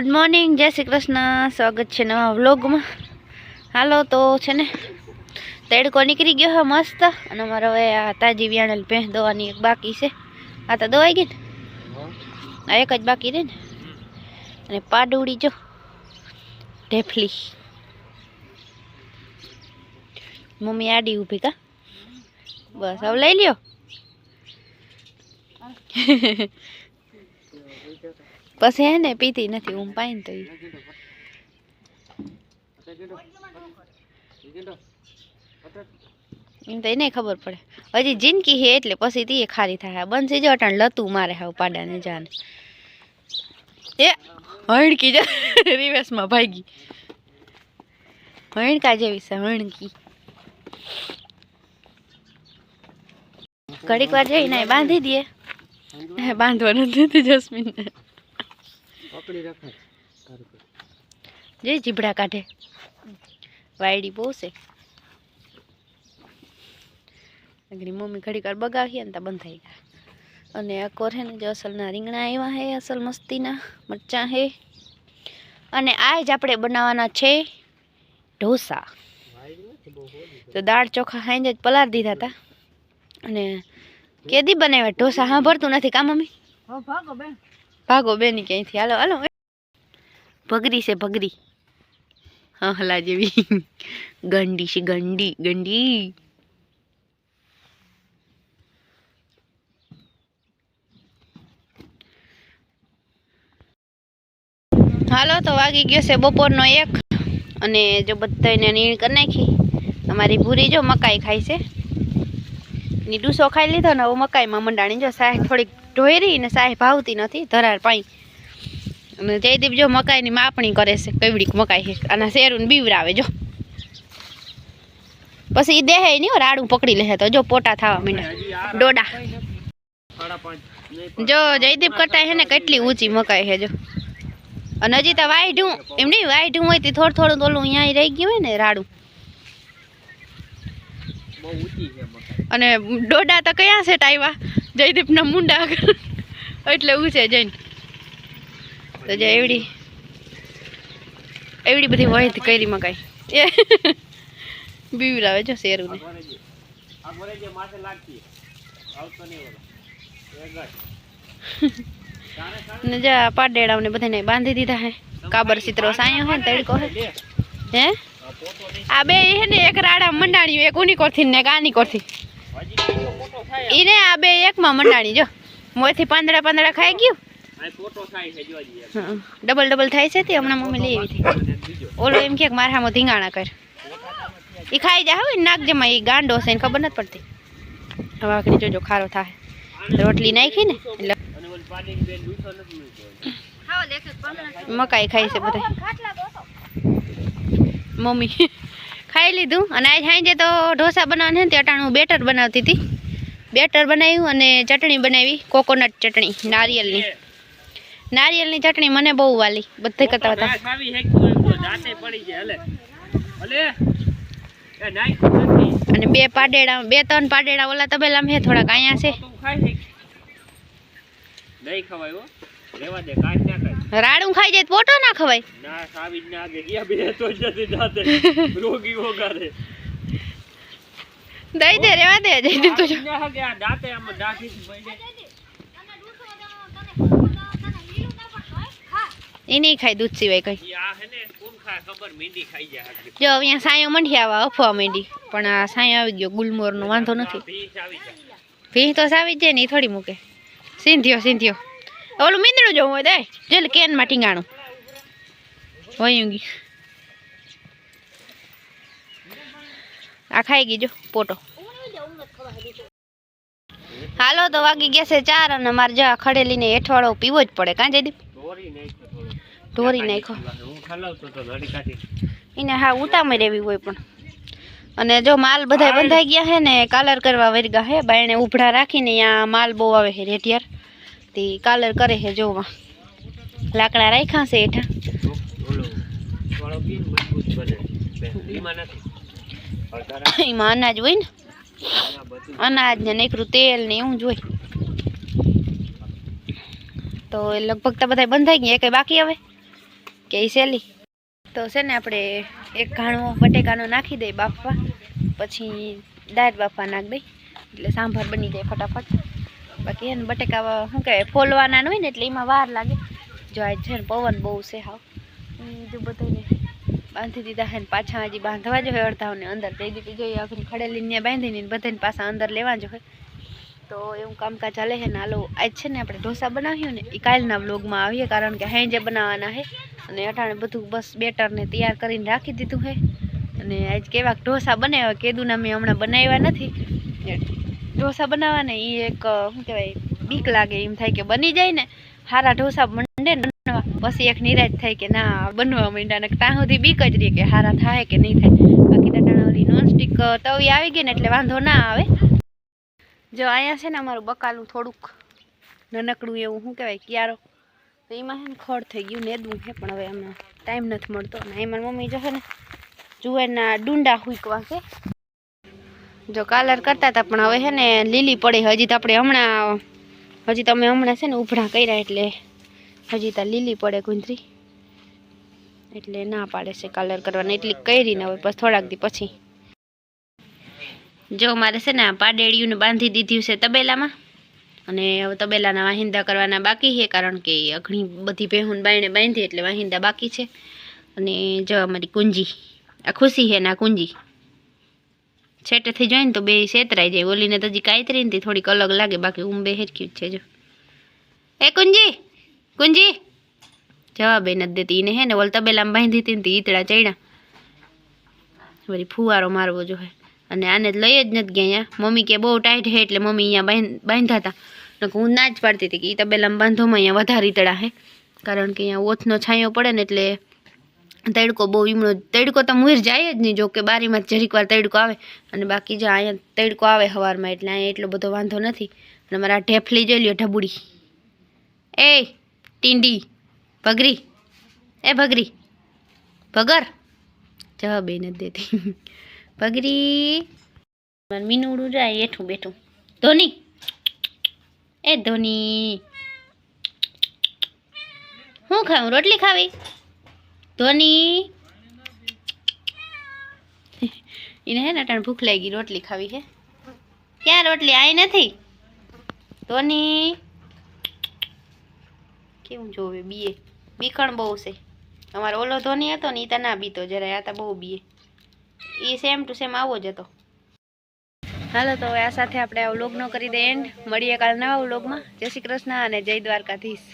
Good morning, जय श्री कृष्ण। स्वागत है नवा व्लॉग में। हालो तो है ने तड़को निकली गयो है मस्त। અને અમારે હવે આ તાજી વ્યાણેલ ભેંસ દોવાની એક બાકી છે। આ તો દોવાઈ ગઈ ને, આ એક જ બાકી રહી ને। અને પાડુડી જો ઢેફલી મમ્મી આડી ઊભી કા બસ હવે લઈ લ્યો। પછી હે ને પીતી નથી હું પાઈને તો એમ તો એને ખબર પડે હજી જિંદગી હે એટલે પછી તી ખારી થાય। બનસી જો અટાણ લતું મારે હાવ પાડાને જાને એ હણકી જો રિવર્સમાં ભાગી હણકા જેવી છે હણકી। ઘડીક વાર જઈને બાંધી દે બાંધવાનું નથી જસ્મીન પકડી રાખે જે જીબડા કાઢે વાયડી બહુ છે। અગડી મમ્મી ઘડીક વાર બગાવી ને તા બંધ થઈ ગયા। અને આ કોર હે ને જો અસલના રીંગણા આવ્યા હે, અસલ મસ્તીના મરચાં હે। અને આજ આપણે બનાવવાના છે ઢોસા। તો દાળ ચોખા ખાઈને જ પલાર દીધા હતા અને કેદી બનાવ્યા ઢોસા સાંભળતું નથી કા મમ્મી? ભાગો બેની ક્યાંયથી હાલો હાલો ભગરી છે ભગરી હલા જેવી ગંડી છે ગંડી ગંડી। હાલો તો વાગી ગયો છે બપોરનો 1 અને જો બધાને નીણ કરી નાખી। અમારી ભૂરી જો મકાઈ ખાય છે ની ડૂસો ખાઈ લીધો ને હવે મકાઈમાં મંડાણી જો સાહ થોડીક ઢોયરી ને સાહ ભાવતી નથી ધરાર પાઈ। અને જયદીપ જો મકાઈની માપણી કરે છે કેવડીક મકાઈ છે આના શેરું બીવરાવે જો પછી ઈ દેહે નહીં રાડું પકડી લે તો જો પોટા થવા માંડ્યા ડોડા। જો જયદીપ કટાઈ છે ને કેટલી ઊંચી મકાઈ છે જો। અને હજી તો વાઢું એમ નહીં વાઢું હોય તો થોડું થોડું ઓલું અહીંયા રહી ગયું હોય ને રાડું। અને ડોડા તો કયા સેટ આવ્યા જયદીપના મુંડા એટલે ઊંચે જઈને તો જે એવડી બધી વહેત કરી મકાઈ એ બીવરાવે જો શેરું ને જા પાડેડા ને બધાને બાંધી દીધા હે। કાબર સિત્રો સાયો હે તડકો હે હે આ બે હે ને એક રાડા મંડાણી એક ઉની કોરથી ને કાની કોરથી ઈને આ બે એકમાં મંડાણી જો મોયથી પાંદડા ખાઈ ગયું ફોટો થાય છે જોજી ડબલ ડબલ થાય છે તે હમણાં મમ્મી લઈ આવી હતી ઓલો એમ કે મારા હામો ધીંગાણા કર ઈ ખાઈ જા હવે નાક જેમાં ઈ ગાંડો છે ને ખબર નથી પડતી। હવે આખરી જોજો ખારો થાય રોટલી નાખી ને એટલે મકાઈ ખાઈ છે બધા મમ્મી ખાઈ લીધું। અને આજ સાંજે તો ઢોસા બનાવવાના ને તે અટાણું બેટર બનાવતી હતી બેટર બનાવ્યું અને ચટણી બનાવી કોકોનટ ચટણી નારિયેળની ચટણી મને બહુ વાલી બધે કરતા હતા। અને બે ત્રણ પાડેડા ઓલા તબેલામાં હે થોડાક અહીંયા છે રાડું ખાઈ જાય પોટો ના ખવાય દઈ દે રેવા દે જઈ તું એ નહીં ખાય દૂધ સિવાય કઈ જો અહીંયા સાયો મંડી આવા અફવા માંડી પણ આ સાયો આવી ગયો ગુલમોર નો વાંધો નથી। ભી તો સાવી જ જાય ને થોડી મૂકે સિંધ્યો ઓલું મીંદડું જોવું હોય દે જેલ કેન માં ટીંગાણું વયું ગયું આ ખાઈ ગઈ જો પોટો। હાલો તો વાગી ગયા છે 4 અને મારે જા ખડેલીને હેઠવાળો પીવો જ પડે કાં જયદીપ ઢોરી નાખો એને હા ઉતામાં રહેવી હોય પણ। અને જો માલ બધા બંધાઈ ગયા હે ને કાલર કરવા વર્ગા હે બાયણે ઉભડા રાખીને અહીંયા માલ બહુ આવે છે રેટિયાર તે કાલર કરે છે જોવા લાકડા રાખ્યા છે હેઠા એમાં અનાજ હોય ને અનાજ ને નીકળું તેલ ને એવું જ હોય તો લગભગ તો બધા બંધાઈ ગયા કઈ બાકી આવે કે ઈ સેલી તો છે ને આપણે એક ઘાણો બટેકાનો નાખી દઈએ બાફવા, પછી દાળ બાફવા નાખી દઈ એટલે સાંભાર બની જાય ફટાફટ. બાકી એને બટેકા શું કહેવાય ફોલવાના હોય ને એટલે એમાં વાર લાગે. જો આજ છે ને પવન બહુ છે હાવ. જો બધાને બાંધી દીધા છે ને પાછા હજી બાંધવા જોઈએ અડધાઓને અંદર તે દીધી જોઈએ આખરી ખડેલીને બાંધીને બધાને પાછા અંદર લેવા જોઈએ. તો એવું કામકાજ ચાલે છે ને. હાલો આજ છે ને આપણે ઢોસા બનાવ્યું ને એ કાલના વ્લોગમાં આવીએ, કારણ કે હાંજે બનાવવાના છે અને અટાણે બધું બસ બેટરને તૈયાર કરીને રાખી દીધું છે. અને આજ કેવાક ઢોસા બનાવ્યા કેદુના મેં હમણાં બનાવ્યા નથી. ઢોસા બનાવવા ને એ એક શું કહેવાય બીક લાગે, એમ થાય કે બની જાય ને સારા ઢોસા મંડે ને બનવા, પછી એક નિરાશ થાય કે ના બનવા માંડ્યા, ને ત્યાં સુધી બીક જ રહી કે સારા થાય કે નહીં થાય. બાકી અટાણે ઓલી નોનસ્ટિક તવી આવી ગઈ ને એટલે વાંધો ના આવે. જો અહીંયા છે ને અમારું બકાલું થોડુંક નાનકડું એવું શું કહેવાય ક્યારો, તો એમાં છે ને ખડ થઈ ગયું નેદવું છે, પણ હવે આમાં ટાઈમ નથી મળતો. અને અહીં મારી મમ્મી જો છે ને જુવારના ડુંડા હુંકવા છે. જો કાલર કરતા હતા પણ હવે છે ને લીલી પડે. હજી તો આપણે હમણાં છે ને ઉભરા કર્યા એટલે હજી તો લીલી પડે ગુંદરી, એટલે ના પાડે છે કાલર કરવાની. એટલી કરીને હવે બસ થોડાક દી પછી. જો મારે છે ને પાડેડિયું બાંધી દીધું છે તબેલામાં, અને હવે તબેલાના વાહિંદા કરવાના બાકી છે, કારણ કે ઘણી બધી ભેહું બાયણે બાંધી એટલે વાહિંદા બાકી છે. અને જો અમારી કુંજી આ ખુશી છે ને આ કુંજી છેટેથી જોઈને તો બે છેતરાઈ જાય. ઓલીને તો હજી કાંઈ ને થોડીક અલગ લાગે, બાકી બે હેરક્યું જ છે. જો એ કુંજી જવાબ એ નથી દેતી. એને હે ને ઓલ તબેલામાં બાંધી હતી ને ઈતળા ચડ્યા, વળી ફુવારો મારવો જોઈએ. અને આને લઈ જ નથી ગયા. મમ્મી કે બહુ ટાઈટ છે એટલે મમ્મી અહીંયા બાંધ્યા હતા. હું ના જ પાડતી હતી કે એ તબેલામાં બાંધોમાં અહીંયા વધારે ઈતળા છે, કારણ કે અહીંયા ઓછનો છાંયો પડે ને એટલે તડકો બહુ ઈમણો તડકો તો મુર જાય જ નહીં. જો કે બારીમાં જરીક વાર તડકો આવે, અને બાકી જો અહીંયા તડકો આવે સવારમાં એટલે અહીંયા એટલો બધો વાંધો નથી. અને મારા ઢેફલી જોઈ લ્યો ઢબુડી, એ ટીંડી ભગરી, એ ભગરી ભગર જવાબ એ નથી દેતી. ભગરી મીનુડું જાય એઠું બેઠું. ધોની એ ધોની હું ખાવું રોટલી ખાવી? ધોની એને હે ને અટાણે ભૂખ લાગી રોટલી ખાવી છે. ક્યાં રોટલી આઈ નથી? ધોની કેવું જોવે બીએ, બીખણ બહુ છે. અમારો ઓલો ધોની હતો ને એ તો ના બીતો જરાય, આ તો બહુ બીએ. એ સેમ ટુ સેમ આવો જ હતો. હાલો તો હવે આ સાથે આપણે આ વ્લોગનો કરી દે એન્ડ. મળીએ કાલ નવા વ્લોગમાં. જય શ્રી કૃષ્ણ અને જય દ્વારકાધીશ.